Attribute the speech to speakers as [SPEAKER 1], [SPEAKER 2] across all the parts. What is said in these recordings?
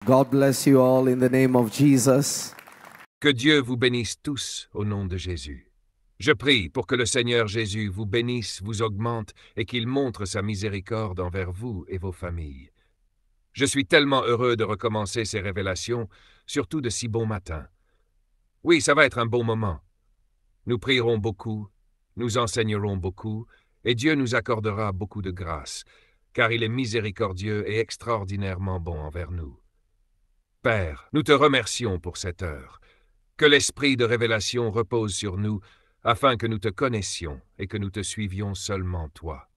[SPEAKER 1] God bless you all in the name of Jesus.
[SPEAKER 2] Que Dieu vous bénisse tous au nom de Jésus. Je prie pour que le Seigneur Jésus vous bénisse, vous augmente et qu'il montre sa miséricorde envers vous et vos familles. Je suis tellement heureux de recommencer ces révélations, surtout de si bon matin. Oui, ça va être un bon moment. Nous prierons beaucoup, nous enseignerons beaucoup, et Dieu nous accordera beaucoup de grâce, car il est miséricordieux et extraordinairement bon envers nous. Père, nous te remercions pour cette heure. Que l'esprit de révélation repose sur nous, afin que nous te connaissions et que nous te suivions seulement toi.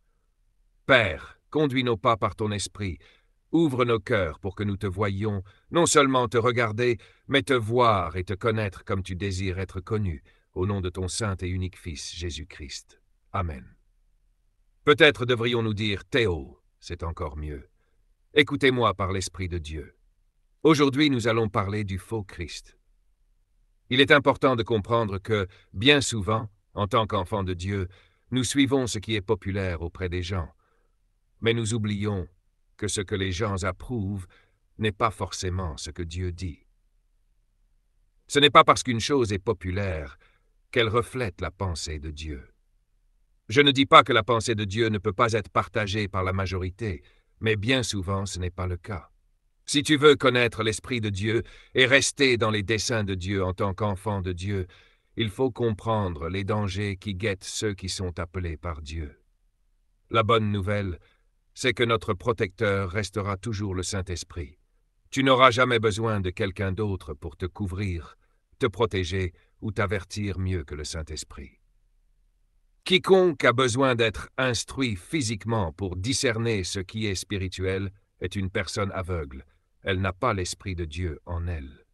[SPEAKER 2] Père, conduis nos pas par ton esprit, ouvre nos cœurs pour que nous te voyions, non seulement te regarder, mais te voir et te connaître comme tu désires être connu, au nom de ton saint et unique Fils, Jésus-Christ. Amen. Peut-être devrions-nous dire Théo, c'est encore mieux. Écoutez-moi par l'Esprit de Dieu. Aujourd'hui, nous allons parler du faux Christ. Il est important de comprendre que, bien souvent, en tant qu'enfants de Dieu, nous suivons ce qui est populaire auprès des gens. Mais nous oublions que ce que les gens approuvent n'est pas forcément ce que Dieu dit. Ce n'est pas parce qu'une chose est populaire qu'elle reflète la pensée de Dieu. Je ne dis pas que la pensée de Dieu ne peut pas être partagée par la majorité, mais bien souvent ce n'est pas le cas. Si tu veux connaître l'Esprit de Dieu et rester dans les desseins de Dieu en tant qu'enfant de Dieu, il faut comprendre les dangers qui guettent ceux qui sont appelés par Dieu. La bonne nouvelle, c'est que notre protecteur restera toujours le Saint-Esprit. Tu n'auras jamais besoin de quelqu'un d'autre pour te couvrir, te protéger ou t'avertir mieux que le Saint-Esprit. Quiconque a besoin d'être instruit physiquement pour discerner ce qui est spirituel est une personne aveugle. Elle n'a pas l'Esprit de Dieu en elle.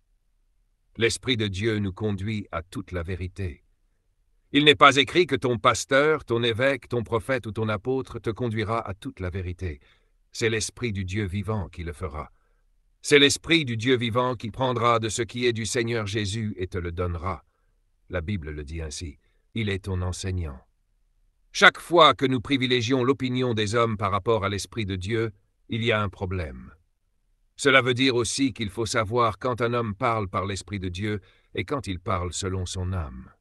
[SPEAKER 2] L'Esprit de Dieu nous conduit à toute la vérité. Il n'est pas écrit que ton pasteur, ton évêque, ton prophète ou ton apôtre te conduira à toute la vérité. C'est l'Esprit du Dieu vivant qui le fera. C'est l'Esprit du Dieu vivant qui prendra de ce qui est du Seigneur Jésus et te le donnera. La Bible le dit ainsi. Il est ton enseignant. Chaque fois que nous privilégions l'opinion des hommes par rapport à l'Esprit de Dieu, il y a un problème. Cela veut dire aussi qu'il faut savoir quand un homme parle par l'Esprit de Dieu et quand il parle selon son âme.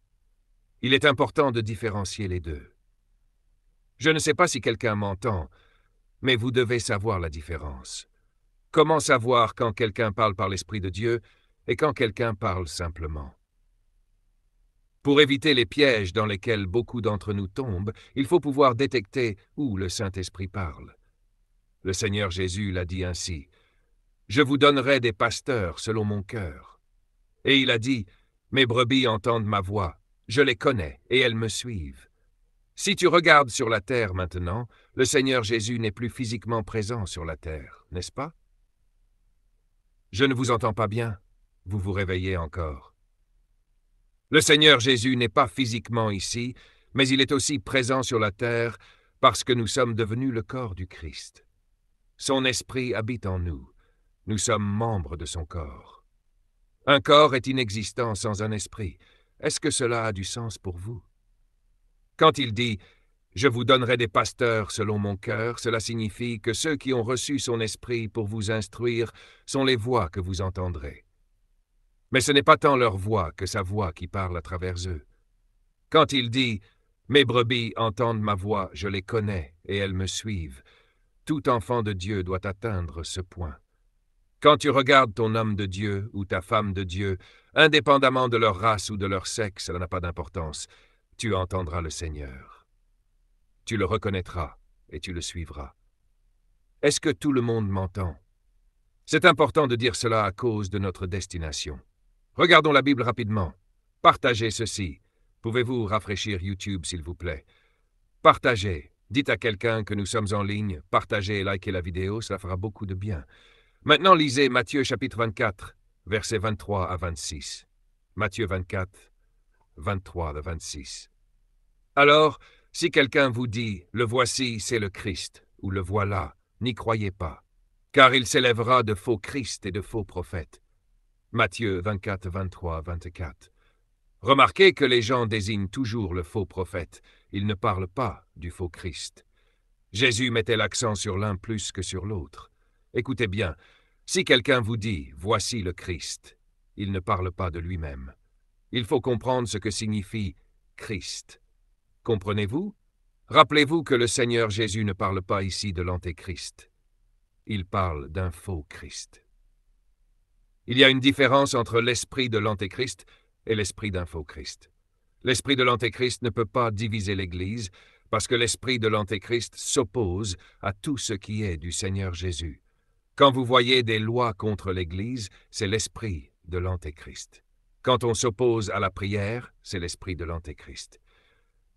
[SPEAKER 2] Il est important de différencier les deux. Je ne sais pas si quelqu'un m'entend, mais vous devez savoir la différence. Comment savoir quand quelqu'un parle par l'Esprit de Dieu et quand quelqu'un parle simplement? Pour éviter les pièges dans lesquels beaucoup d'entre nous tombent, il faut pouvoir détecter où le Saint-Esprit parle. Le Seigneur Jésus l'a dit ainsi. « Je vous donnerai des pasteurs selon mon cœur. » Et il a dit, « Mes brebis entendent ma voix, je les connais et elles me suivent. » Si tu regardes sur la terre maintenant, le Seigneur Jésus n'est plus physiquement présent sur la terre, n'est-ce pas? Je ne vous entends pas bien, vous vous réveillez encore. Le Seigneur Jésus n'est pas physiquement ici, mais il est aussi présent sur la terre parce que nous sommes devenus le corps du Christ. Son esprit habite en nous. Nous sommes membres de son corps. Un corps est inexistant sans un esprit. Est-ce que cela a du sens pour vous? Quand il dit « Je vous donnerai des pasteurs selon mon cœur », cela signifie que ceux qui ont reçu son esprit pour vous instruire sont les voix que vous entendrez. Mais ce n'est pas tant leur voix que sa voix qui parle à travers eux. Quand il dit « Mes brebis entendent ma voix, je les connais et elles me suivent », tout enfant de Dieu doit atteindre ce point. Quand tu regardes ton homme de Dieu ou ta femme de Dieu, indépendamment de leur race ou de leur sexe, cela n'a pas d'importance, tu entendras le Seigneur. Tu le reconnaîtras et tu le suivras. Est-ce que tout le monde m'entend? C'est important de dire cela à cause de notre destination. Regardons la Bible rapidement. Partagez ceci. Pouvez-vous rafraîchir YouTube, s'il vous plaît? Partagez. Dites à quelqu'un que nous sommes en ligne. Partagez et likez la vidéo, cela fera beaucoup de bien. Maintenant, lisez Matthieu chapitre 24, versets 23 à 26. Matthieu 24, 23 à 26. Alors, si quelqu'un vous dit « Le voici, c'est le Christ » ou « Le voilà », n'y croyez pas, car il s'élèvera de faux Christ et de faux prophètes. Matthieu 24, 23 à 24. Remarquez que les gens désignent toujours le faux prophète. Ils ne parlent pas du faux Christ. Jésus mettait l'accent sur l'un plus que sur l'autre. Écoutez bien, Si quelqu'un vous dit « Voici le Christ », il ne parle pas de lui-même. Il faut comprendre ce que signifie « Christ ». Comprenez-vous? Rappelez-vous que le Seigneur Jésus ne parle pas ici de l'Antéchrist. Il parle d'un faux Christ. Il y a une différence entre l'esprit de l'Antéchrist et l'esprit d'un faux Christ. L'esprit de l'Antéchrist ne peut pas diviser l'Église parce que l'esprit de l'Antéchrist s'oppose à tout ce qui est du Seigneur Jésus. Quand vous voyez des lois contre l'Église, c'est l'esprit de l'Antéchrist. Quand on s'oppose à la prière, c'est l'esprit de l'Antéchrist.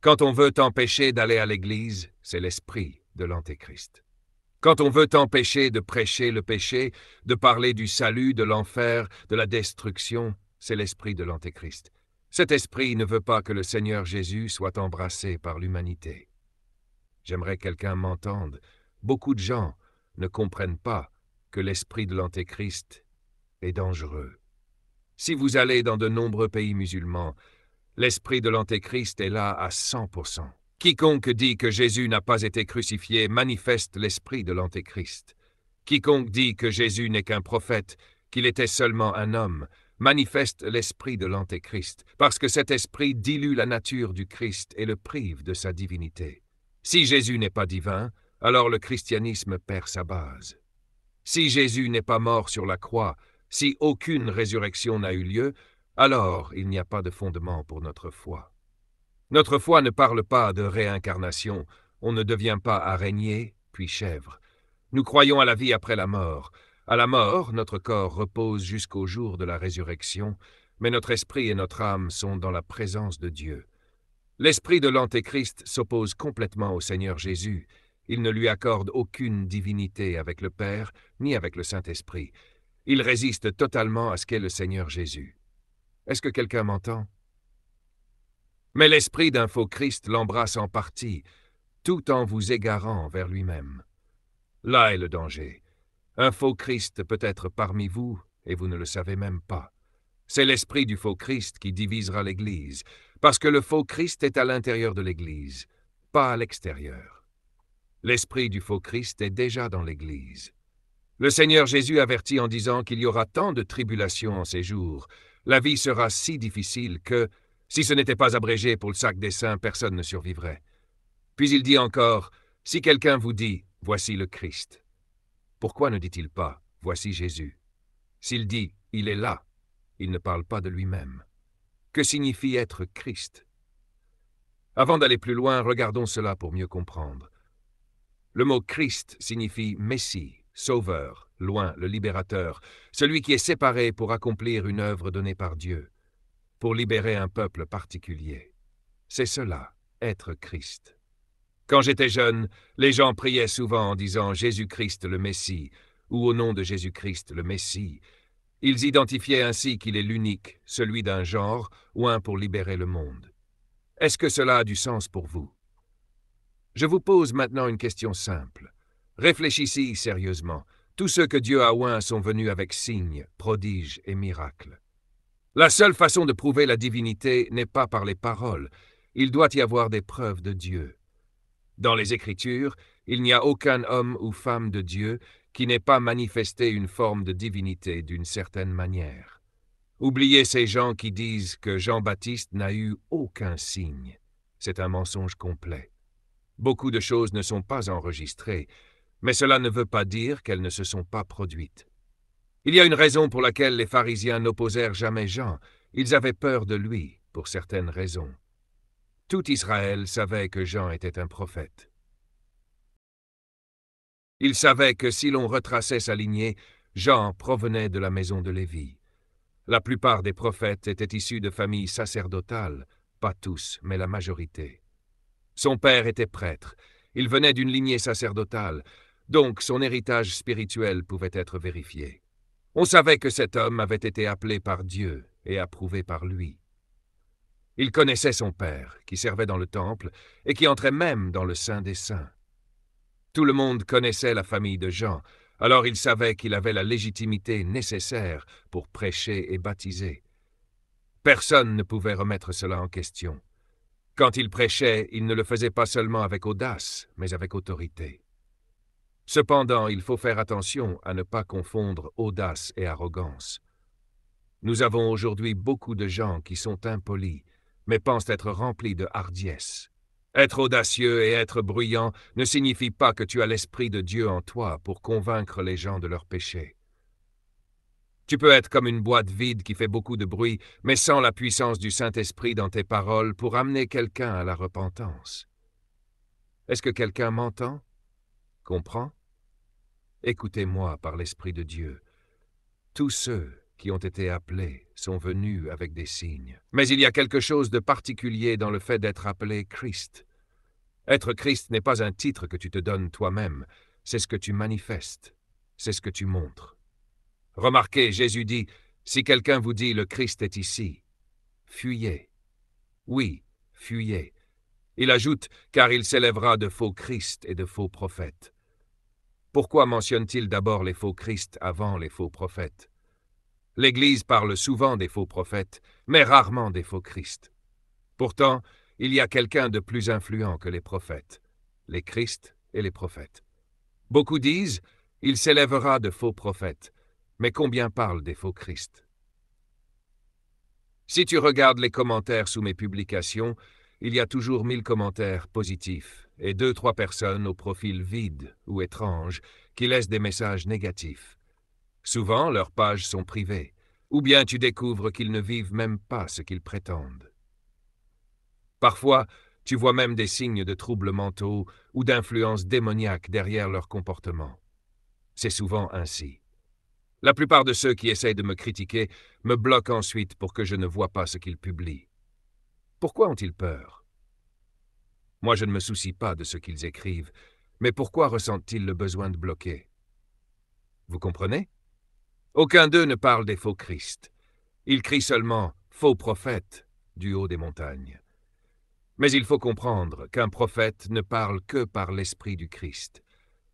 [SPEAKER 2] Quand on veut t'empêcher d'aller à l'Église, c'est l'esprit de l'Antéchrist. Quand on veut t'empêcher de prêcher le péché, de parler du salut, de l'enfer, de la destruction, c'est l'esprit de l'Antéchrist. Cet esprit ne veut pas que le Seigneur Jésus soit embrassé par l'humanité. J'aimerais que quelqu'un m'entende. Beaucoup de gens ne comprennent pas que l'esprit de l'Antéchrist est dangereux. Si vous allez dans de nombreux pays musulmans, l'esprit de l'Antéchrist est là à 100%. Quiconque dit que Jésus n'a pas été crucifié manifeste l'esprit de l'Antéchrist. Quiconque dit que Jésus n'est qu'un prophète, qu'il était seulement un homme, manifeste l'esprit de l'Antéchrist, parce que cet esprit dilue la nature du Christ et le prive de sa divinité. Si Jésus n'est pas divin, alors le christianisme perd sa base. Si Jésus n'est pas mort sur la croix, si aucune résurrection n'a eu lieu, alors il n'y a pas de fondement pour notre foi. Notre foi ne parle pas de réincarnation, on ne devient pas araignée, puis chèvre. Nous croyons à la vie après la mort. À la mort, notre corps repose jusqu'au jour de la résurrection, mais notre esprit et notre âme sont dans la présence de Dieu. L'esprit de l'Antéchrist s'oppose complètement au Seigneur Jésus. Il ne lui accorde aucune divinité avec le Père, ni avec le Saint-Esprit. Il résiste totalement à ce qu'est le Seigneur Jésus. Est-ce que quelqu'un m'entend? Mais l'esprit d'un faux Christ l'embrasse en partie, tout en vous égarant vers lui-même. Là est le danger. Un faux Christ peut être parmi vous, et vous ne le savez même pas. C'est l'esprit du faux Christ qui divisera l'Église, parce que le faux Christ est à l'intérieur de l'Église, pas à l'extérieur. L'esprit du faux Christ est déjà dans l'Église. Le Seigneur Jésus avertit en disant qu'il y aura tant de tribulations en ces jours. La vie sera si difficile que, si ce n'était pas abrégé pour le sac des saints, personne ne survivrait. Puis il dit encore, si quelqu'un vous dit, voici le Christ. Pourquoi ne dit-il pas, voici Jésus? S'il dit, il est là, il ne parle pas de lui-même. Que signifie être Christ? Avant d'aller plus loin, regardons cela pour mieux comprendre. Le mot Christ signifie Messie, Sauveur, loin, le libérateur, celui qui est séparé pour accomplir une œuvre donnée par Dieu, pour libérer un peuple particulier. C'est cela, être Christ. Quand j'étais jeune, les gens priaient souvent en disant « Jésus-Christ le Messie » ou « Au nom de Jésus-Christ le Messie ». Ils identifiaient ainsi qu'il est l'unique, celui d'un genre ou un pour libérer le monde. Est-ce que cela a du sens pour vous? Je vous pose maintenant une question simple. Réfléchissez sérieusement. Tous ceux que Dieu a oints sont venus avec signes, prodiges et miracles. La seule façon de prouver la divinité n'est pas par les paroles. Il doit y avoir des preuves de Dieu. Dans les Écritures, il n'y a aucun homme ou femme de Dieu qui n'ait pas manifesté une forme de divinité d'une certaine manière. Oubliez ces gens qui disent que Jean-Baptiste n'a eu aucun signe. C'est un mensonge complet. Beaucoup de choses ne sont pas enregistrées, mais cela ne veut pas dire qu'elles ne se sont pas produites. Il y a une raison pour laquelle les pharisiens n'opposèrent jamais Jean. Ils avaient peur de lui, pour certaines raisons. Tout Israël savait que Jean était un prophète. Ils savaient que si l'on retraçait sa lignée, Jean provenait de la maison de Lévi. La plupart des prophètes étaient issus de familles sacerdotales, pas tous, mais la majorité. Son père était prêtre, il venait d'une lignée sacerdotale, donc son héritage spirituel pouvait être vérifié. On savait que cet homme avait été appelé par Dieu et approuvé par lui. Il connaissait son père, qui servait dans le temple et qui entrait même dans le Saint des Saints. Tout le monde connaissait la famille de Jean, alors il savait qu'il avait la légitimité nécessaire pour prêcher et baptiser. Personne ne pouvait remettre cela en question. Quand il prêchait, il ne le faisait pas seulement avec audace, mais avec autorité. Cependant, il faut faire attention à ne pas confondre audace et arrogance. Nous avons aujourd'hui beaucoup de gens qui sont impolis, mais pensent être remplis de hardiesse. Être audacieux et être bruyant ne signifie pas que tu as l'Esprit de Dieu en toi pour convaincre les gens de leurs péchés. Tu peux être comme une boîte vide qui fait beaucoup de bruit, mais sans la puissance du Saint-Esprit dans tes paroles pour amener quelqu'un à la repentance. Est-ce que quelqu'un m'entend? Comprend? Écoutez-moi par l'Esprit de Dieu. Tous ceux qui ont été appelés sont venus avec des signes. Mais il y a quelque chose de particulier dans le fait d'être appelé Christ. Être Christ n'est pas un titre que tu te donnes toi-même, c'est ce que tu manifestes, c'est ce que tu montres. Remarquez, Jésus dit, « Si quelqu'un vous dit, le Christ est ici, fuyez. » Oui, fuyez. Il ajoute, « Car il s'élèvera de faux Christ et de faux prophètes. » Pourquoi mentionne-t-il d'abord les faux Christ avant les faux prophètes? L'Église parle souvent des faux prophètes, mais rarement des faux Christ. Pourtant, il y a quelqu'un de plus influent que les prophètes, les Christ et les prophètes. Beaucoup disent, « Il s'élèvera de faux prophètes », mais combien parlent des faux Christ? Si tu regardes les commentaires sous mes publications, il y a toujours 1000 commentaires positifs et 2-3 personnes au profil vide ou étrange qui laissent des messages négatifs. Souvent, leurs pages sont privées, ou bien tu découvres qu'ils ne vivent même pas ce qu'ils prétendent. Parfois, tu vois même des signes de troubles mentaux ou d'influence démoniaque derrière leur comportement. C'est souvent ainsi. La plupart de ceux qui essayent de me critiquer me bloquent ensuite pour que je ne vois pas ce qu'ils publient. Pourquoi ont-ils peur? Moi, je ne me soucie pas de ce qu'ils écrivent, mais pourquoi ressentent-ils le besoin de bloquer? Vous comprenez? Aucun d'eux ne parle des faux Christ. Ils crient seulement « faux prophète » du haut des montagnes. Mais il faut comprendre qu'un prophète ne parle que par l'Esprit du Christ,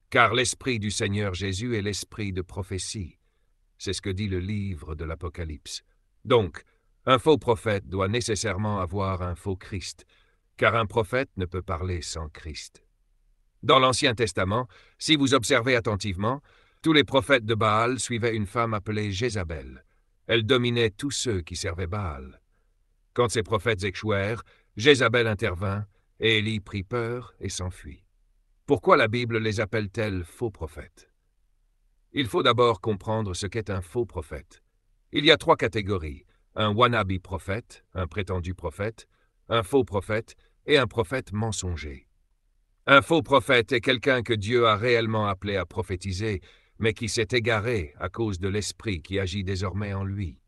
[SPEAKER 2] car l'Esprit du Seigneur Jésus est l'Esprit de prophétie. C'est ce que dit le livre de l'Apocalypse. Donc, un faux prophète doit nécessairement avoir un faux Christ, car un prophète ne peut parler sans Christ. Dans l'Ancien Testament, si vous observez attentivement, tous les prophètes de Baal suivaient une femme appelée Jézabel. Elle dominait tous ceux qui servaient Baal. Quand ces prophètes échouèrent, Jézabel intervint, et Élie prit peur et s'enfuit. Pourquoi la Bible les appelle-t-elle faux prophètes? Il faut d'abord comprendre ce qu'est un faux prophète. Il y a 3 catégories, un wannabe prophète, un prétendu prophète, un faux prophète et un prophète mensonger. Un faux prophète est quelqu'un que Dieu a réellement appelé à prophétiser, mais qui s'est égaré à cause de l'esprit qui agit désormais en lui.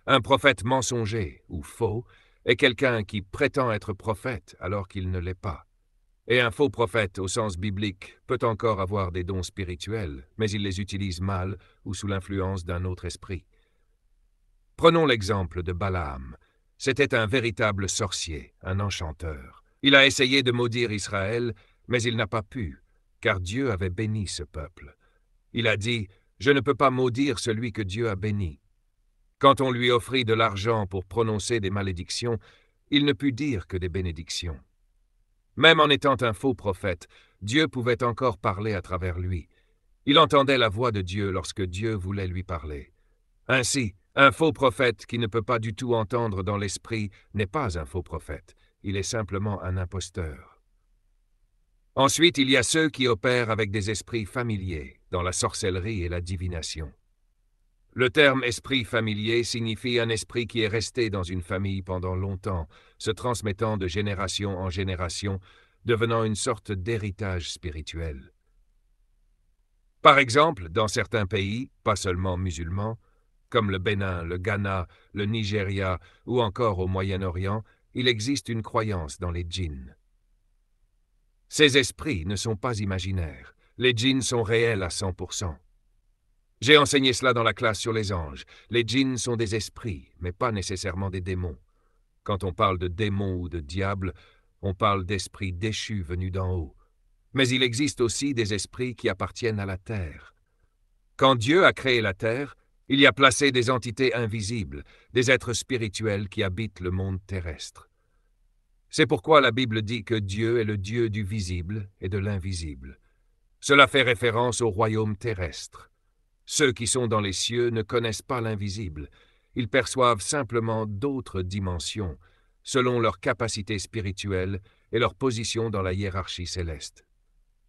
[SPEAKER 2] Un prophète mensonger, ou faux, est quelqu'un qui prétend être prophète alors qu'il ne l'est pas. Et un faux prophète, au sens biblique, peut encore avoir des dons spirituels, mais il les utilise mal ou sous l'influence d'un autre esprit. Prenons l'exemple de Balaam. C'était un véritable sorcier, un enchanteur. Il a essayé de maudire Israël, mais il n'a pas pu, car Dieu avait béni ce peuple. Il a dit, « Je ne peux pas maudire celui que Dieu a béni. » Quand on lui offrit de l'argent pour prononcer des malédictions, il ne put dire que des bénédictions. Même en étant un faux prophète, Dieu pouvait encore parler à travers lui. Il entendait la voix de Dieu lorsque Dieu voulait lui parler. Ainsi, un faux prophète qui ne peut pas du tout entendre dans l'esprit n'est pas un faux prophète, il est simplement un imposteur. Ensuite, il y a ceux qui opèrent avec des esprits familiers, dans la sorcellerie et la divination. Le terme « esprit familier » signifie un esprit qui est resté dans une famille pendant longtemps, se transmettant de génération en génération, devenant une sorte d'héritage spirituel. Par exemple, dans certains pays, pas seulement musulmans, comme le Bénin, le Ghana, le Nigeria ou encore au Moyen-Orient, il existe une croyance dans les djinns. Ces esprits ne sont pas imaginaires, les djinns sont réels à 100%. J'ai enseigné cela dans la classe sur les anges. Les djinns sont des esprits, mais pas nécessairement des démons. Quand on parle de démons ou de diables, on parle d'esprits déchus venus d'en haut. Mais il existe aussi des esprits qui appartiennent à la terre. Quand Dieu a créé la terre, il y a placé des entités invisibles, des êtres spirituels qui habitent le monde terrestre. C'est pourquoi la Bible dit que Dieu est le Dieu du visible et de l'invisible. Cela fait référence au royaume terrestre. Ceux qui sont dans les cieux ne connaissent pas l'invisible. Ils perçoivent simplement d'autres dimensions, selon leur capacité spirituelle et leur position dans la hiérarchie céleste.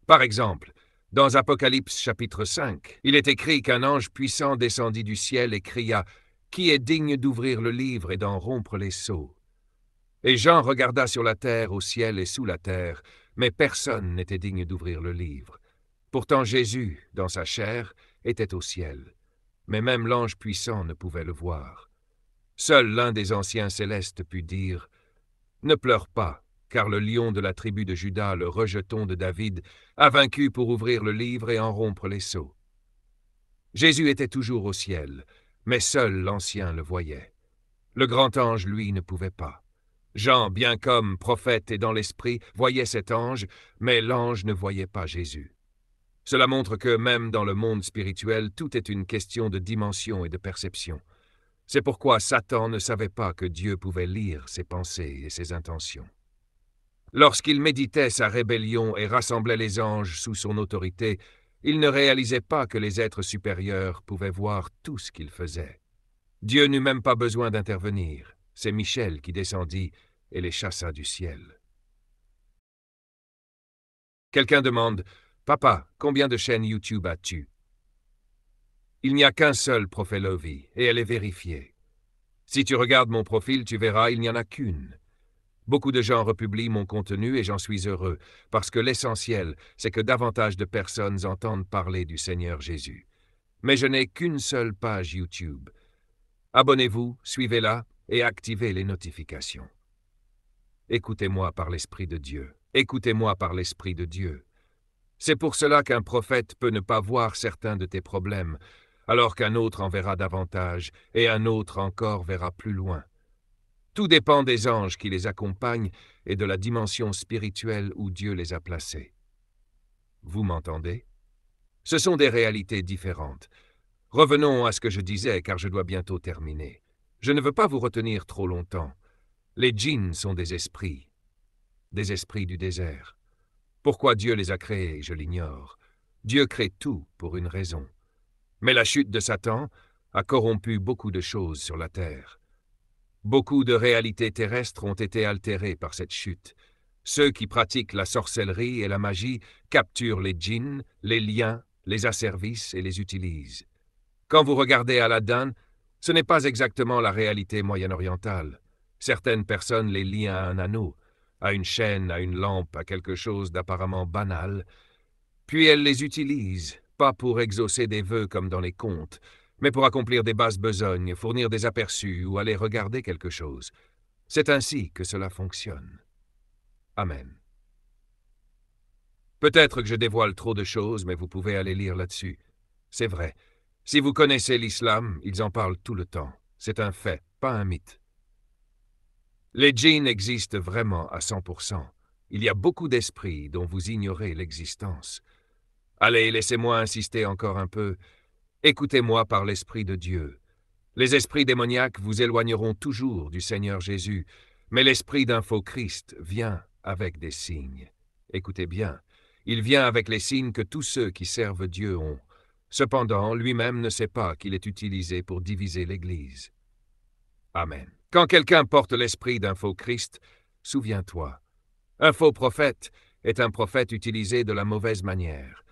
[SPEAKER 2] Par exemple, dans Apocalypse chapitre 5, il est écrit qu'un ange puissant descendit du ciel et cria « Qui est digne d'ouvrir le livre et d'en rompre les sceaux ?» Et Jean regarda sur la terre, au ciel et sous la terre, mais personne n'était digne d'ouvrir le livre. Pourtant Jésus, dans sa chair, était au ciel, mais même l'ange puissant ne pouvait le voir. Seul l'un des anciens célestes put dire « Ne pleure pas, car le lion de la tribu de Juda, le rejeton de David, a vaincu pour ouvrir le livre et en rompre les sceaux. » Jésus était toujours au ciel, mais seul l'ancien le voyait. Le grand ange, lui, ne pouvait pas. Jean, bien comme prophète et dans l'esprit, voyait cet ange, mais l'ange ne voyait pas Jésus. Cela montre que, même dans le monde spirituel, tout est une question de dimension et de perception. C'est pourquoi Satan ne savait pas que Dieu pouvait lire ses pensées et ses intentions. Lorsqu'il méditait sa rébellion et rassemblait les anges sous son autorité, il ne réalisait pas que les êtres supérieurs pouvaient voir tout ce qu'il faisait. Dieu n'eut même pas besoin d'intervenir. C'est Michel qui descendit et les chassa du ciel. Quelqu'un demande « Papa, combien de chaînes YouTube as-tu » Il n'y a qu'un seul Prophet Lovi, et elle est vérifiée. Si tu regardes mon profil, tu verras, il n'y en a qu'une. Beaucoup de gens republient mon contenu et j'en suis heureux, parce que l'essentiel, c'est que davantage de personnes entendent parler du Seigneur Jésus. Mais je n'ai qu'une seule page YouTube. Abonnez-vous, suivez-la et activez les notifications. Écoutez-moi par l'Esprit de Dieu. Écoutez-moi par l'Esprit de Dieu. C'est pour cela qu'un prophète peut ne pas voir certains de tes problèmes, alors qu'un autre en verra davantage, et un autre encore verra plus loin. Tout dépend des anges qui les accompagnent et de la dimension spirituelle où Dieu les a placés. Vous m'entendez? Ce sont des réalités différentes. Revenons à ce que je disais, car je dois bientôt terminer. Je ne veux pas vous retenir trop longtemps. Les djinns sont des esprits du désert. Pourquoi Dieu les a créés, je l'ignore. Dieu crée tout pour une raison. Mais la chute de Satan a corrompu beaucoup de choses sur la terre. Beaucoup de réalités terrestres ont été altérées par cette chute. Ceux qui pratiquent la sorcellerie et la magie capturent les djinns, les liens, les asservissent et les utilisent. Quand vous regardez Aladdin, ce n'est pas exactement la réalité moyen-orientale. Certaines personnes les lient à un anneau, à une chaîne, à une lampe, à quelque chose d'apparemment banal, puis elles les utilisent, pas pour exaucer des vœux comme dans les contes, mais pour accomplir des basses besognes, fournir des aperçus ou aller regarder quelque chose. C'est ainsi que cela fonctionne. Amen. Peut-être que je dévoile trop de choses, mais vous pouvez aller lire là-dessus. C'est vrai. Si vous connaissez l'islam, ils en parlent tout le temps. C'est un fait, pas un mythe. Les djinns existent vraiment à 100%. Il y a beaucoup d'esprits dont vous ignorez l'existence. Allez, laissez-moi insister encore un peu. Écoutez-moi par l'Esprit de Dieu. Les esprits démoniaques vous éloigneront toujours du Seigneur Jésus, mais l'esprit d'un faux Christ vient avec des signes. Écoutez bien, il vient avec les signes que tous ceux qui servent Dieu ont. Cependant, lui-même ne sait pas qu'il est utilisé pour diviser l'Église. Amen. Quand quelqu'un porte l'esprit d'un faux Christ, souviens-toi, un faux prophète est un prophète utilisé de la mauvaise manière.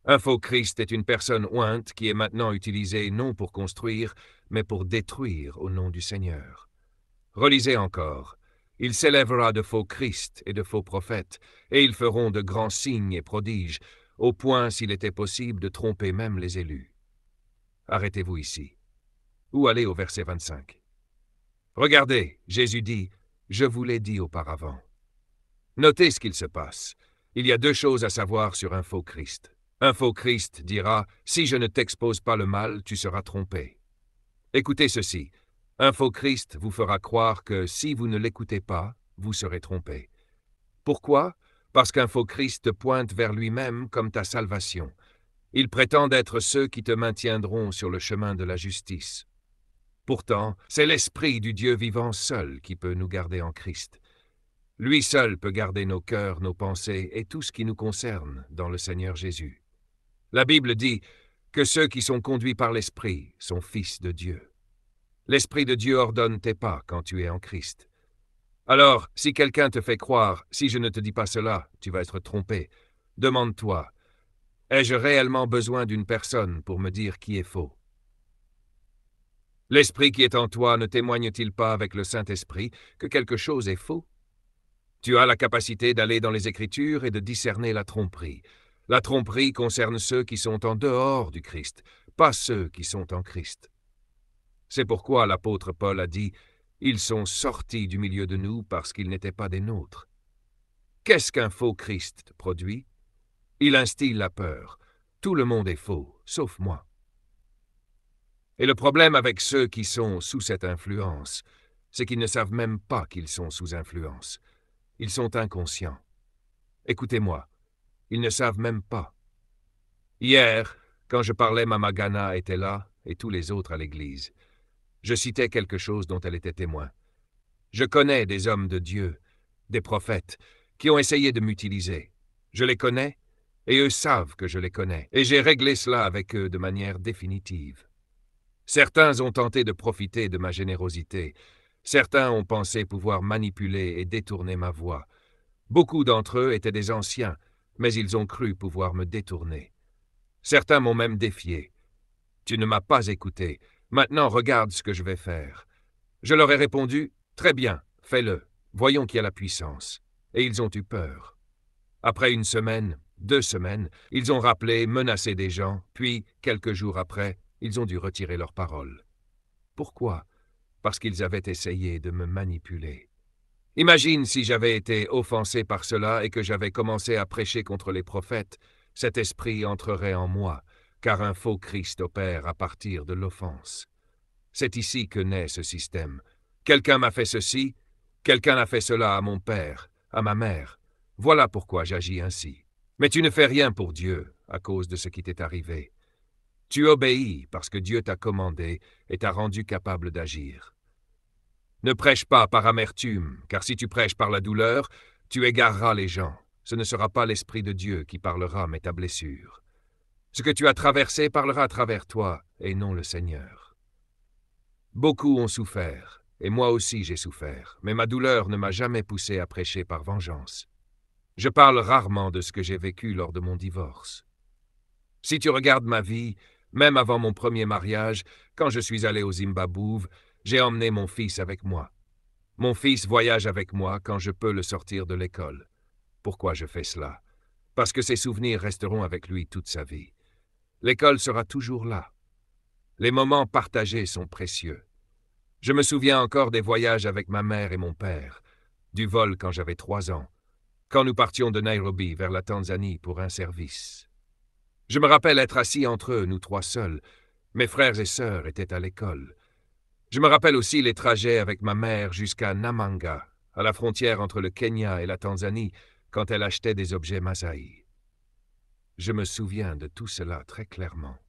[SPEAKER 2] Un faux Christ est une personne ointe qui est maintenant utilisée non pour construire, mais pour détruire au nom du Seigneur. Relisez encore. Il s'élèvera de faux Christ et de faux prophètes, et ils feront de grands signes et prodiges, au point, s'il était possible, de tromper même les élus. Arrêtez-vous ici. Ou allez au verset 25. Regardez, Jésus dit, « Je vous l'ai dit auparavant ». Notez ce qu'il se passe. Il y a deux choses à savoir sur un faux Christ. Un faux Christ dira, « Si je ne t'expose pas le mal, tu seras trompé ». Écoutez ceci. Un faux Christ vous fera croire que si vous ne l'écoutez pas, vous serez trompé. Pourquoi? Parce qu'un faux Christ te pointe vers lui-même comme ta salvation. Il prétend être ceux qui te maintiendront sur le chemin de la justice. Pourtant, c'est l'Esprit du Dieu vivant seul qui peut nous garder en Christ. Lui seul peut garder nos cœurs, nos pensées et tout ce qui nous concerne dans le Seigneur Jésus. La Bible dit que ceux qui sont conduits par l'Esprit sont fils de Dieu. L'Esprit de Dieu ordonne tes pas quand tu es en Christ. Alors, si quelqu'un te fait croire, si je ne te dis pas cela, tu vas être trompé, demande-toi, ai-je réellement besoin d'une personne pour me dire qui est faux? L'Esprit qui est en toi ne témoigne-t-il pas avec le Saint-Esprit que quelque chose est faux? Tu as la capacité d'aller dans les Écritures et de discerner la tromperie. La tromperie concerne ceux qui sont en dehors du Christ, pas ceux qui sont en Christ. C'est pourquoi l'apôtre Paul a dit « Ils sont sortis du milieu de nous parce qu'ils n'étaient pas des nôtres ». Qu'est-ce qu'un faux Christ produit? Il instille la peur. Tout le monde est faux, sauf moi. Et le problème avec ceux qui sont sous cette influence, c'est qu'ils ne savent même pas qu'ils sont sous influence. Ils sont inconscients. Écoutez-moi, ils ne savent même pas. Hier, quand je parlais, Mama Gana était là et tous les autres à l'église. Je citais quelque chose dont elle était témoin. Je connais des hommes de Dieu, des prophètes, qui ont essayé de m'utiliser. Je les connais et eux savent que je les connais. Et j'ai réglé cela avec eux de manière définitive. Certains ont tenté de profiter de ma générosité. Certains ont pensé pouvoir manipuler et détourner ma voix. Beaucoup d'entre eux étaient des anciens, mais ils ont cru pouvoir me détourner. Certains m'ont même défié. « Tu ne m'as pas écouté. Maintenant, regarde ce que je vais faire. » Je leur ai répondu « Très bien, fais-le. Voyons qui a la puissance. » Et ils ont eu peur. Après 1 semaine, 2 semaines, ils ont rappelé, menacé des gens, puis, quelques jours après, ils ont dû retirer leurs paroles. Pourquoi? Parce qu'ils avaient essayé de me manipuler. Imagine si j'avais été offensé par cela et que j'avais commencé à prêcher contre les prophètes, cet esprit entrerait en moi, car un faux Christ opère à partir de l'offense. C'est ici que naît ce système. Quelqu'un m'a fait ceci, quelqu'un a fait cela à mon père, à ma mère. Voilà pourquoi j'agis ainsi. Mais tu ne fais rien pour Dieu à cause de ce qui t'est arrivé. Tu obéis parce que Dieu t'a commandé et t'a rendu capable d'agir. Ne prêche pas par amertume, car si tu prêches par la douleur, tu égareras les gens. Ce ne sera pas l'Esprit de Dieu qui parlera, mais ta blessure. Ce que tu as traversé parlera à travers toi, et non le Seigneur. Beaucoup ont souffert, et moi aussi j'ai souffert, mais ma douleur ne m'a jamais poussé à prêcher par vengeance. Je parle rarement de ce que j'ai vécu lors de mon divorce. Si tu regardes ma vie, même avant mon premier mariage, quand je suis allé au Zimbabwe, j'ai emmené mon fils avec moi. Mon fils voyage avec moi quand je peux le sortir de l'école. Pourquoi je fais cela? Parce que ses souvenirs resteront avec lui toute sa vie. L'école sera toujours là. Les moments partagés sont précieux. Je me souviens encore des voyages avec ma mère et mon père, du vol quand j'avais 3 ans, quand nous partions de Nairobi vers la Tanzanie pour un service. Je me rappelle être assis entre eux, nous 3 seuls. Mes frères et sœurs étaient à l'école. Je me rappelle aussi les trajets avec ma mère jusqu'à Namanga, à la frontière entre le Kenya et la Tanzanie, quand elle achetait des objets Masaï. Je me souviens de tout cela très clairement.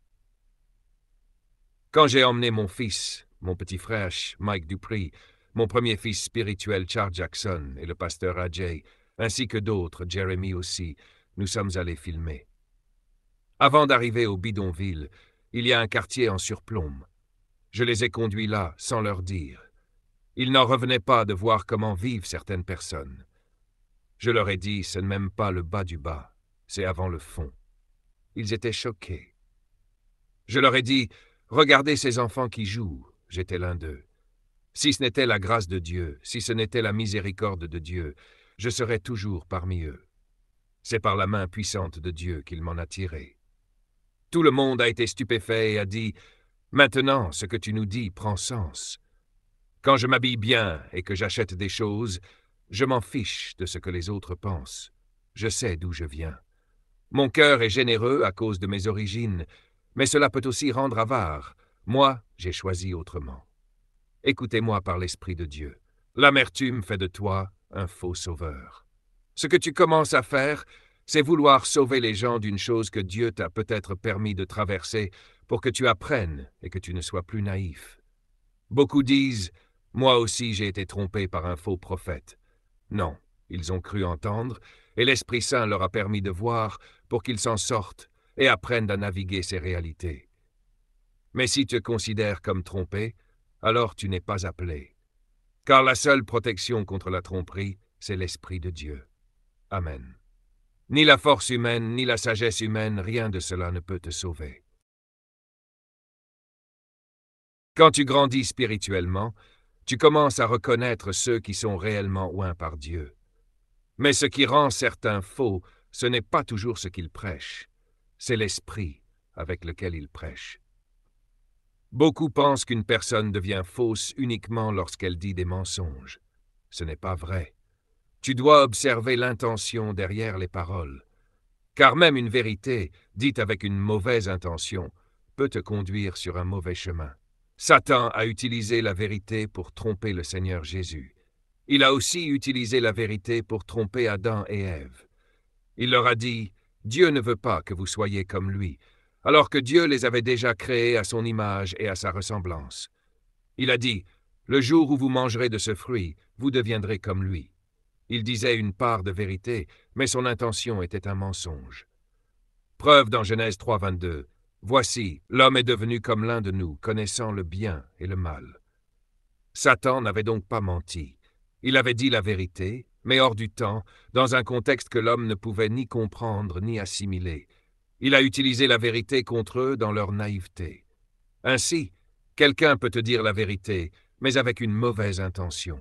[SPEAKER 2] Quand j'ai emmené mon fils, mon petit frère Mike Dupree, mon premier fils spirituel Charles Jackson et le pasteur Ajay, ainsi que d'autres, Jeremy aussi, nous sommes allés filmer. Avant d'arriver au bidonville, il y a un quartier en surplombe. Je les ai conduits là, sans leur dire. Ils n'en revenaient pas de voir comment vivent certaines personnes. Je leur ai dit, ce n'est même pas le bas du bas, c'est avant le fond. Ils étaient choqués. Je leur ai dit, regardez ces enfants qui jouent, j'étais l'un d'eux. Si ce n'était la grâce de Dieu, si ce n'était la miséricorde de Dieu, je serais toujours parmi eux. C'est par la main puissante de Dieu qu'il m'en a tiré. Tout le monde a été stupéfait et a dit, maintenant, ce que tu nous dis prend sens. Quand je m'habille bien et que j'achète des choses, je m'en fiche de ce que les autres pensent. Je sais d'où je viens. Mon cœur est généreux à cause de mes origines, mais cela peut aussi rendre avare. Moi, j'ai choisi autrement. Écoutez-moi par l'Esprit de Dieu. L'amertume fait de toi un faux sauveur. Ce que tu commences à faire, c'est vouloir sauver les gens d'une chose que Dieu t'a peut-être permis de traverser pour que tu apprennes et que tu ne sois plus naïf. Beaucoup disent « Moi aussi j'ai été trompé par un faux prophète ». Non, ils ont cru entendre, et l'Esprit Saint leur a permis de voir pour qu'ils s'en sortent, et apprennent à naviguer ces réalités. Mais si tu te considères comme trompé, alors tu n'es pas appelé. Car la seule protection contre la tromperie, c'est l'Esprit de Dieu. Amen. Ni la force humaine, ni la sagesse humaine, rien de cela ne peut te sauver. Quand tu grandis spirituellement, tu commences à reconnaître ceux qui sont réellement oints par Dieu. Mais ce qui rend certains faux, ce n'est pas toujours ce qu'ils prêchent, c'est l'esprit avec lequel ils prêchent. Beaucoup pensent qu'une personne devient fausse uniquement lorsqu'elle dit des mensonges. Ce n'est pas vrai. Tu dois observer l'intention derrière les paroles. Car même une vérité, dite avec une mauvaise intention, peut te conduire sur un mauvais chemin. Satan a utilisé la vérité pour tromper le Seigneur Jésus. Il a aussi utilisé la vérité pour tromper Adam et Ève. Il leur a dit « Dieu ne veut pas que vous soyez comme lui », alors que Dieu les avait déjà créés à son image et à sa ressemblance. Il a dit « Le jour où vous mangerez de ce fruit, vous deviendrez comme lui ». Il disait une part de vérité, mais son intention était un mensonge. Preuve dans Genèse 3,22. Voici, l'homme est devenu comme l'un de nous, connaissant le bien et le mal. Satan n'avait donc pas menti. Il avait dit la vérité, mais hors du temps, dans un contexte que l'homme ne pouvait ni comprendre ni assimiler. Il a utilisé la vérité contre eux dans leur naïveté. Ainsi, quelqu'un peut te dire la vérité, mais avec une mauvaise intention.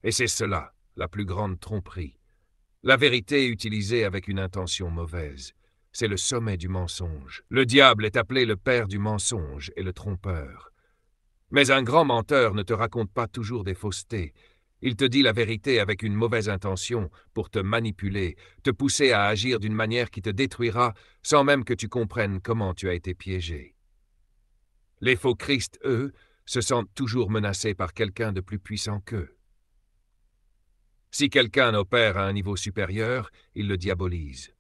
[SPEAKER 2] Et c'est cela, la plus grande tromperie. La vérité utilisée avec une intention mauvaise. C'est le sommet du mensonge. Le diable est appelé le père du mensonge et le trompeur. Mais un grand menteur ne te raconte pas toujours des faussetés. Il te dit la vérité avec une mauvaise intention pour te manipuler, te pousser à agir d'une manière qui te détruira sans même que tu comprennes comment tu as été piégé. Les faux Christ, eux, se sentent toujours menacés par quelqu'un de plus puissant qu'eux. Si quelqu'un opère à un niveau supérieur, il le diabolise.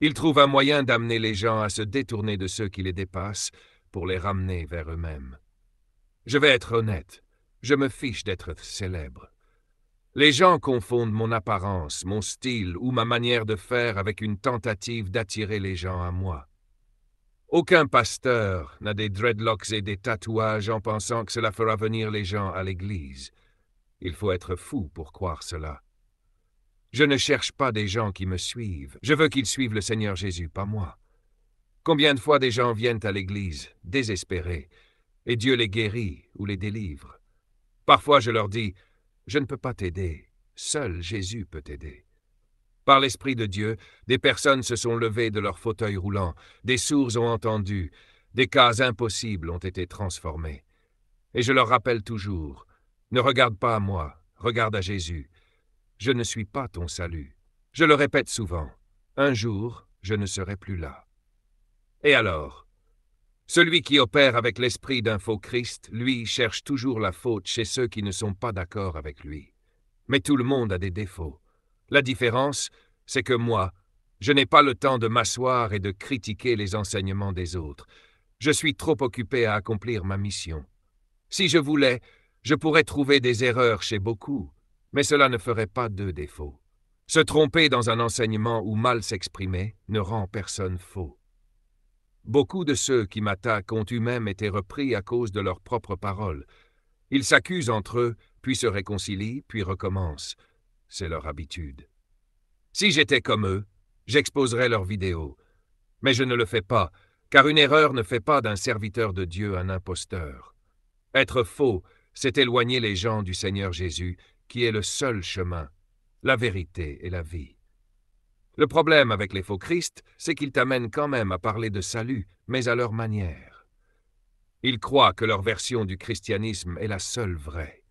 [SPEAKER 2] Il trouve un moyen d'amener les gens à se détourner de ceux qui les dépassent pour les ramener vers eux-mêmes. Je vais être honnête, je me fiche d'être célèbre. Les gens confondent mon apparence, mon style ou ma manière de faire avec une tentative d'attirer les gens à moi. Aucun pasteur n'a des dreadlocks et des tatouages en pensant que cela fera venir les gens à l'église. Il faut être fou pour croire cela. Je ne cherche pas des gens qui me suivent. Je veux qu'ils suivent le Seigneur Jésus, pas moi. Combien de fois des gens viennent à l'église, désespérés, et Dieu les guérit ou les délivre. Parfois je leur dis, je ne peux pas t'aider, seul Jésus peut t'aider. Par l'Esprit de Dieu, des personnes se sont levées de leur fauteuil roulant, des sourds ont entendu, des cas impossibles ont été transformés. Et je leur rappelle toujours, ne regarde pas à moi, regarde à Jésus. Je ne suis pas ton salut. Je le répète souvent, un jour, je ne serai plus là. Et alors? Celui qui opère avec l'esprit d'un faux Christ, lui, cherche toujours la faute chez ceux qui ne sont pas d'accord avec lui. Mais tout le monde a des défauts. La différence, c'est que moi, je n'ai pas le temps de m'asseoir et de critiquer les enseignements des autres. Je suis trop occupé à accomplir ma mission. Si je voulais, je pourrais trouver des erreurs chez beaucoup, mais cela ne ferait pas d'eux des faux. Se tromper dans un enseignement ou mal s'exprimer ne rend personne faux. Beaucoup de ceux qui m'attaquent ont eux-mêmes été repris à cause de leurs propres paroles. Ils s'accusent entre eux, puis se réconcilient, puis recommencent. C'est leur habitude. Si j'étais comme eux, j'exposerais leurs vidéos. Mais je ne le fais pas, car une erreur ne fait pas d'un serviteur de Dieu un imposteur. Être faux, c'est éloigner les gens du Seigneur Jésus, qui est le seul chemin, la vérité et la vie. Le problème avec les faux Christ, c'est qu'ils t'amènent quand même à parler de salut, mais à leur manière. Ils croient que leur version du christianisme est la seule vraie.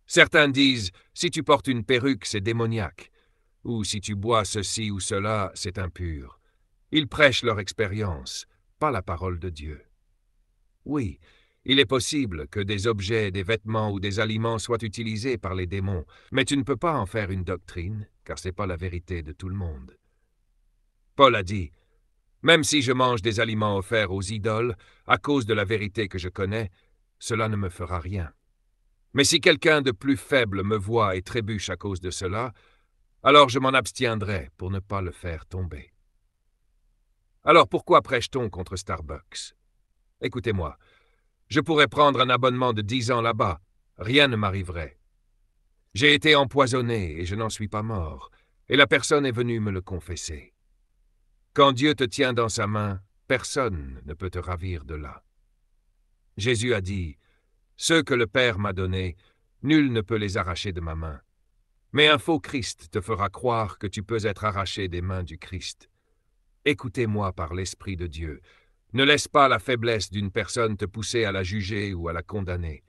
[SPEAKER 2] Certains disent, si tu portes une perruque, c'est démoniaque, ou si tu bois ceci ou cela, c'est impur. Ils prêchent leur expérience, pas la parole de Dieu. Oui, il est possible que des objets, des vêtements ou des aliments soient utilisés par les démons, mais tu ne peux pas en faire une doctrine, car ce n'est pas la vérité de tout le monde. Paul a dit, « Même si je mange des aliments offerts aux idoles, à cause de la vérité que je connais, cela ne me fera rien. Mais si quelqu'un de plus faible me voit et trébuche à cause de cela, alors je m'en abstiendrai pour ne pas le faire tomber. » Alors pourquoi prêche-t-on contre Starbucks? Écoutez-moi, je pourrais prendre un abonnement de 10 ans là-bas, rien ne m'arriverait. J'ai été empoisonné et je n'en suis pas mort, et la personne est venue me le confesser. Quand Dieu te tient dans sa main, personne ne peut te ravir de là. Jésus a dit, « Ceux que le Père m'a donnés, nul ne peut les arracher de ma main. » Mais un faux Christ te fera croire que tu peux être arraché des mains du Christ. Écoutez-moi par l'Esprit de Dieu. Ne laisse pas la faiblesse d'une personne te pousser à la juger ou à la condamner.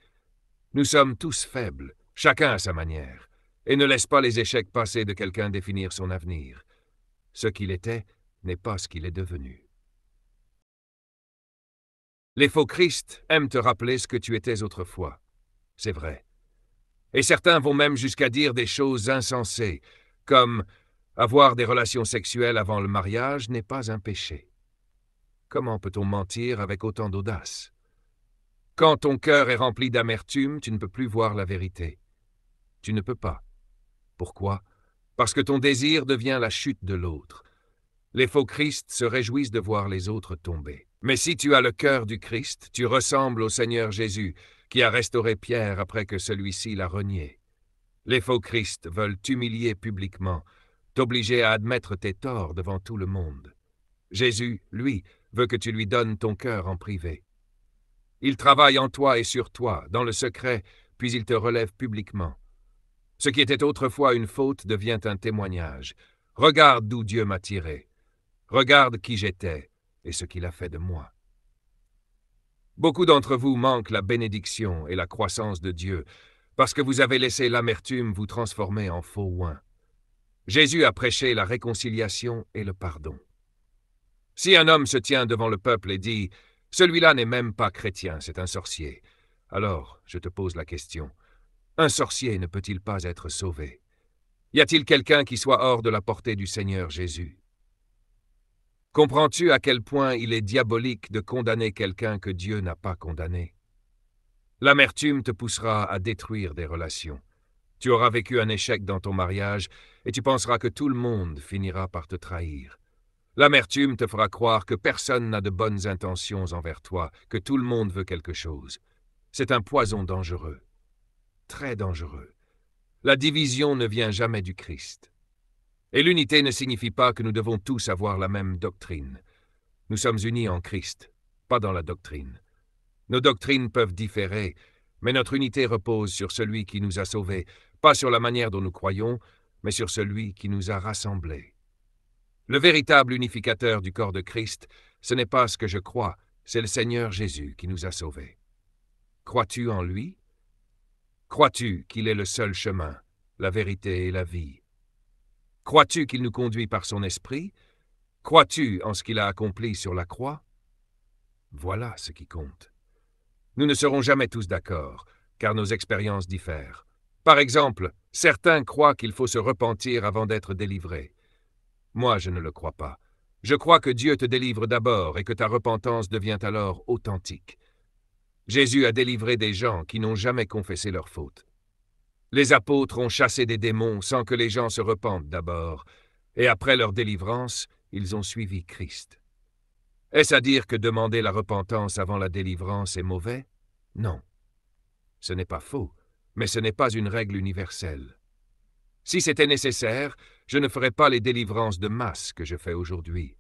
[SPEAKER 2] Nous sommes tous faibles, chacun à sa manière, et ne laisse pas les échecs passés de quelqu'un définir son avenir. Ce qu'il était n'est pas ce qu'il est devenu. Les faux Christ aiment te rappeler ce que tu étais autrefois. C'est vrai. Et certains vont même jusqu'à dire des choses insensées, comme « avoir des relations sexuelles avant le mariage n'est pas un péché ». Comment peut-on mentir avec autant d'audace? Quand ton cœur est rempli d'amertume, tu ne peux plus voir la vérité. Tu ne peux pas. Pourquoi? Parce que ton désir devient la chute de l'autre. Les faux Christ se réjouissent de voir les autres tomber. Mais si tu as le cœur du Christ, tu ressembles au Seigneur Jésus, qui a restauré Pierre après que celui-ci l'a renié. Les faux Christ veulent t'humilier publiquement, t'obliger à admettre tes torts devant tout le monde. Jésus, lui, veut que tu lui donnes ton cœur en privé. Il travaille en toi et sur toi, dans le secret, puis il te relève publiquement. Ce qui était autrefois une faute devient un témoignage. Regarde d'où Dieu m'a tiré. Regarde qui j'étais et ce qu'il a fait de moi. Beaucoup d'entre vous manquent la bénédiction et la croissance de Dieu parce que vous avez laissé l'amertume vous transformer en faux oint. Jésus a prêché la réconciliation et le pardon. Si un homme se tient devant le peuple et dit « Celui-là n'est même pas chrétien, c'est un sorcier », alors je te pose la question, un sorcier ne peut-il pas être sauvé? Y a-t-il quelqu'un qui soit hors de la portée du Seigneur Jésus? Comprends-tu à quel point il est diabolique de condamner quelqu'un que Dieu n'a pas condamné? L'amertume te poussera à détruire des relations. Tu auras vécu un échec dans ton mariage et tu penseras que tout le monde finira par te trahir. L'amertume te fera croire que personne n'a de bonnes intentions envers toi, que tout le monde veut quelque chose. C'est un poison dangereux, très dangereux. La division ne vient jamais du Christ. Et l'unité ne signifie pas que nous devons tous avoir la même doctrine. Nous sommes unis en Christ, pas dans la doctrine. Nos doctrines peuvent différer, mais notre unité repose sur celui qui nous a sauvés, pas sur la manière dont nous croyons, mais sur celui qui nous a rassemblés. Le véritable unificateur du corps de Christ, ce n'est pas ce que je crois, c'est le Seigneur Jésus qui nous a sauvés. Crois-tu en lui? Crois-tu qu'il est le seul chemin, la vérité et la vie? Crois-tu qu'il nous conduit par son esprit? Crois-tu en ce qu'il a accompli sur la croix? Voilà ce qui compte. Nous ne serons jamais tous d'accord, car nos expériences diffèrent. Par exemple, certains croient qu'il faut se repentir avant d'être délivré. Moi, je ne le crois pas. Je crois que Dieu te délivre d'abord et que ta repentance devient alors authentique. Jésus a délivré des gens qui n'ont jamais confessé leurs fautes. Les apôtres ont chassé des démons sans que les gens se repentent d'abord, et après leur délivrance, ils ont suivi Christ. Est-ce à dire que demander la repentance avant la délivrance est mauvais? Non. Ce n'est pas faux, mais ce n'est pas une règle universelle. Si c'était nécessaire, je ne ferais pas les délivrances de masse que je fais aujourd'hui.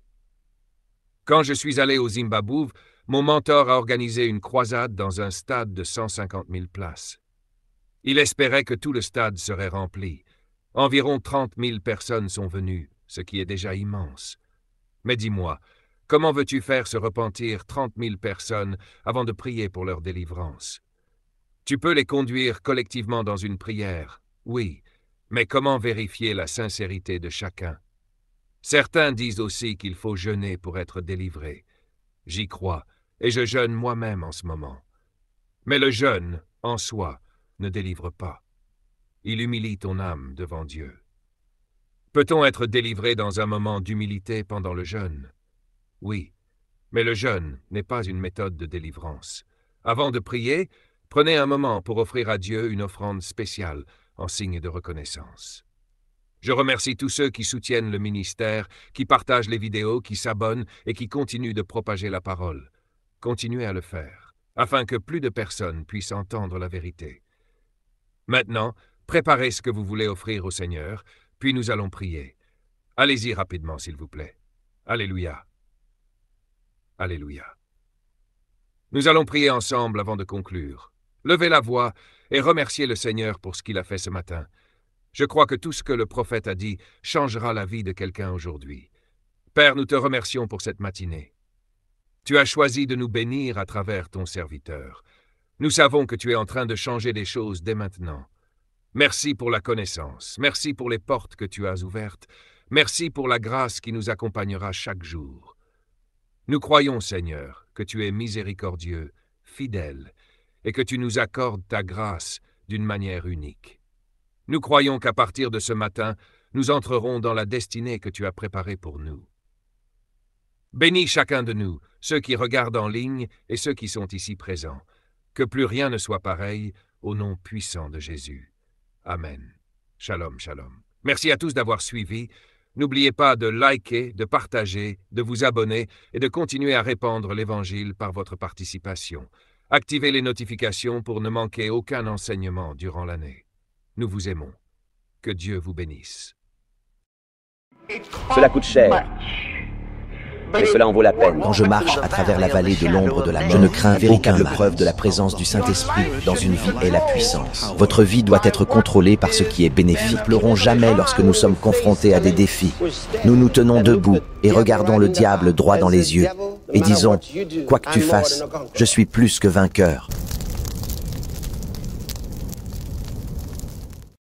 [SPEAKER 2] Quand je suis allé au Zimbabwe, mon mentor a organisé une croisade dans un stade de 150 000 places. Il espérait que tout le stade serait rempli. Environ 30 000 personnes sont venues, ce qui est déjà immense. Mais dis-moi, comment veux-tu faire se repentir 30 000 personnes avant de prier pour leur délivrance? Tu peux les conduire collectivement dans une prière, oui, mais comment vérifier la sincérité de chacun? Certains disent aussi qu'il faut jeûner pour être délivré. J'y crois, et je jeûne moi-même en ce moment. Mais le jeûne, en soi, ne délivre pas. Il humilie ton âme devant Dieu. Peut-on être délivré dans un moment d'humilité pendant le jeûne? Oui, mais le jeûne n'est pas une méthode de délivrance. Avant de prier, prenez un moment pour offrir à Dieu une offrande spéciale en signe de reconnaissance. Je remercie tous ceux qui soutiennent le ministère, qui partagent les vidéos, qui s'abonnent et qui continuent de propager la parole. Continuez à le faire, afin que plus de personnes puissent entendre la vérité. Maintenant, préparez ce que vous voulez offrir au Seigneur, puis nous allons prier. Allez-y rapidement, s'il vous plaît. Alléluia. Alléluia. Nous allons prier ensemble avant de conclure. Levez la voix et remerciez le Seigneur pour ce qu'il a fait ce matin. Je crois que tout ce que le prophète a dit changera la vie de quelqu'un aujourd'hui. Père, nous te remercions pour cette matinée. Tu as choisi de nous bénir à travers ton serviteur. Nous savons que tu es en train de changer des choses dès maintenant. Merci pour la connaissance, merci pour les portes que tu as ouvertes, merci pour la grâce qui nous accompagnera chaque jour. Nous croyons, Seigneur, que tu es miséricordieux, fidèle, et que tu nous accordes ta grâce d'une manière unique. Nous croyons qu'à partir de ce matin, nous entrerons dans la destinée que tu as préparée pour nous. Bénis chacun de nous, ceux qui regardent en ligne et ceux qui sont ici présents. Que plus rien ne soit pareil, au nom puissant de Jésus. Amen. Shalom, shalom. Merci à tous d'avoir suivi. N'oubliez pas de liker, de partager, de vous abonner et de continuer à répandre l'Évangile par votre participation. Activez les notifications pour ne manquer aucun enseignement durant l'année. Nous vous aimons. Que Dieu vous bénisse.
[SPEAKER 3] Cela coûte cher. Mais cela en vaut la peine. Quand je marche à travers la vallée de l'ombre de la mort, je ne crains aucune preuve de la présence du Saint-Esprit dans une vie est la puissance. Votre vie doit être contrôlée par ce qui est bénéfique. Ne pleurons jamais lorsque nous sommes confrontés à des défis. Nous nous tenons debout et regardons le diable droit dans les yeux et disons, quoi que tu fasses, je suis plus que vainqueur.